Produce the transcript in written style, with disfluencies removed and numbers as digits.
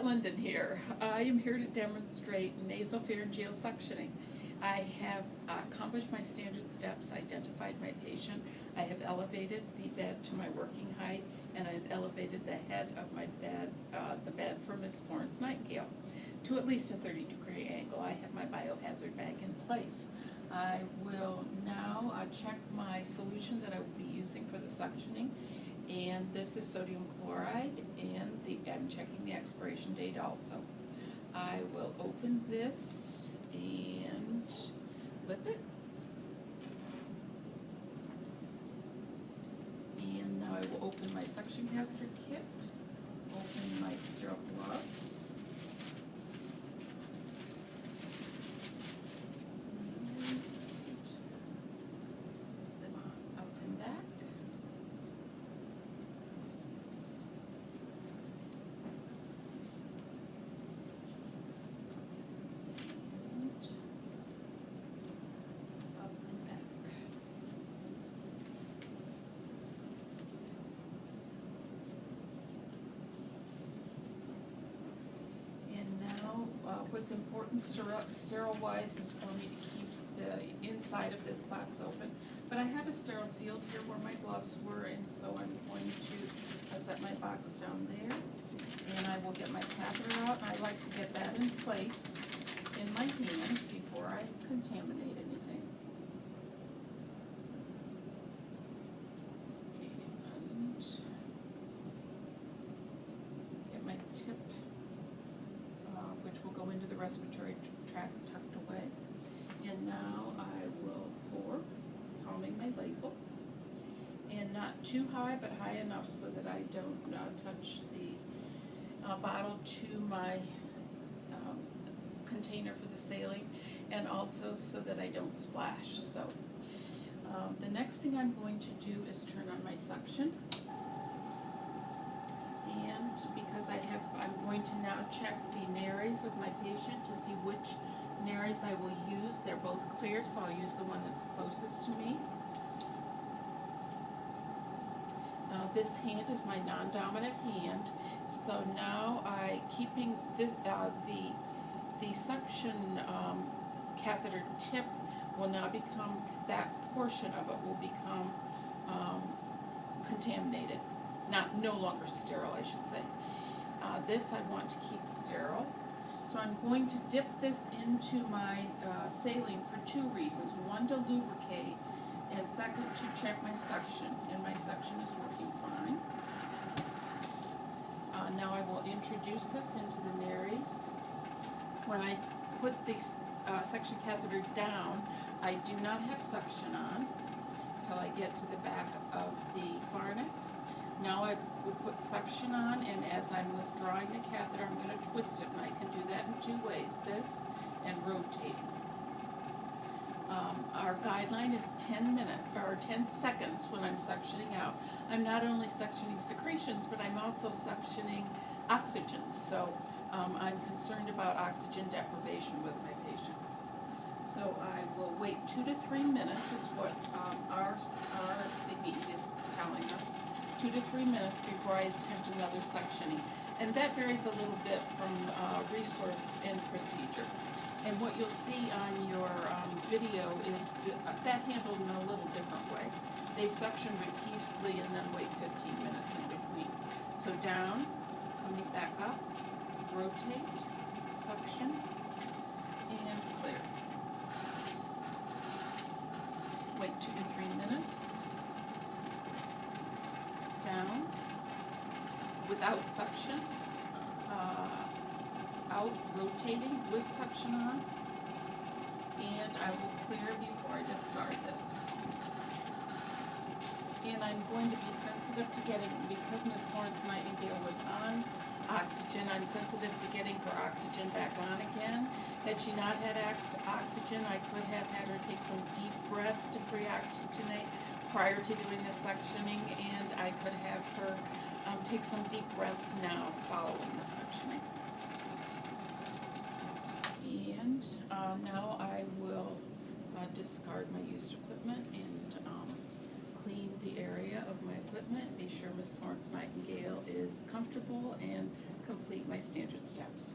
Linden here. I am here to demonstrate nasopharyngeal suctioning. I have accomplished my standard steps, identified my patient. I have elevated the bed to my working height, and I have elevated the head of my bed, the bed for Miss Florence Nightingale, to at least a 30-degree angle. I have my biohazard bag in place. I will now check my solution that I will be using for the suctioning. And this is sodium chloride, and I'm checking the expiration date also. I will open this and flip it. And now I will open my suction catheter kit, open my sterile gloves. What's important sterile-wise is for me to keep the inside of this box open. But I have a sterile field here where my gloves were, and so I'm going to set my box down there. And I will get my catheter out, and I like to get that in place in my hand before I contaminate anything. And get my tip, which will go into the respiratory tract tucked away. And now I will pour, palming my label, and not too high, but high enough so that I don't touch the bottle to my container for the saline, and also so that I don't splash. So the next thing I'm going to do is turn on my suction. And because I'm going to now check the nares of my patient to see which nares I will use. They're both clear, so I'll use the one that's closest to me. This hand is my non-dominant hand, so now keeping this, the suction catheter tip will now become, that portion of it will become contaminated. No longer sterile, I should say. This I want to keep sterile. So I'm going to dip this into my saline for two reasons. One, to lubricate, and second, to check my suction. And my suction is working fine. Now I will introduce this into the nares. When I put the suction catheter down, I do not have suction on until I get to the back of the pharynx. Now I will put suction on, and as I'm withdrawing the catheter, I'm going to twist it, and I can do that in two ways, this and rotating. Our guideline is 10 seconds when I'm suctioning out. I'm not only suctioning secretions, but I'm also suctioning oxygen, so I'm concerned about oxygen deprivation with my patient. So I will wait 2 to 3 minutes is what our CB is telling us. 2 to 3 minutes before I attempt another suctioning. And that varies a little bit from resource and procedure. And what you'll see on your video is that handled in a little different way. They suction repeatedly and then wait 15 minutes in between. So down, coming back up, rotate, suction, and clear. Wait 2 to 3 minutes. Down, without suction, out, rotating with suction on, and I will clear before I discard this. And I'm going to be sensitive to getting, because Miss Florence Nightingale was on oxygen, I'm sensitive to getting her oxygen back on again. Had she not had oxygen, I could have had her take some deep breaths to pre-oxygenate prior to doing the suctioning, and I could have her take some deep breaths now following the suctioning. And now I will discard my used equipment and clean the area of my equipment, be sure Miss Florence Nightingale is comfortable, and complete my standard steps.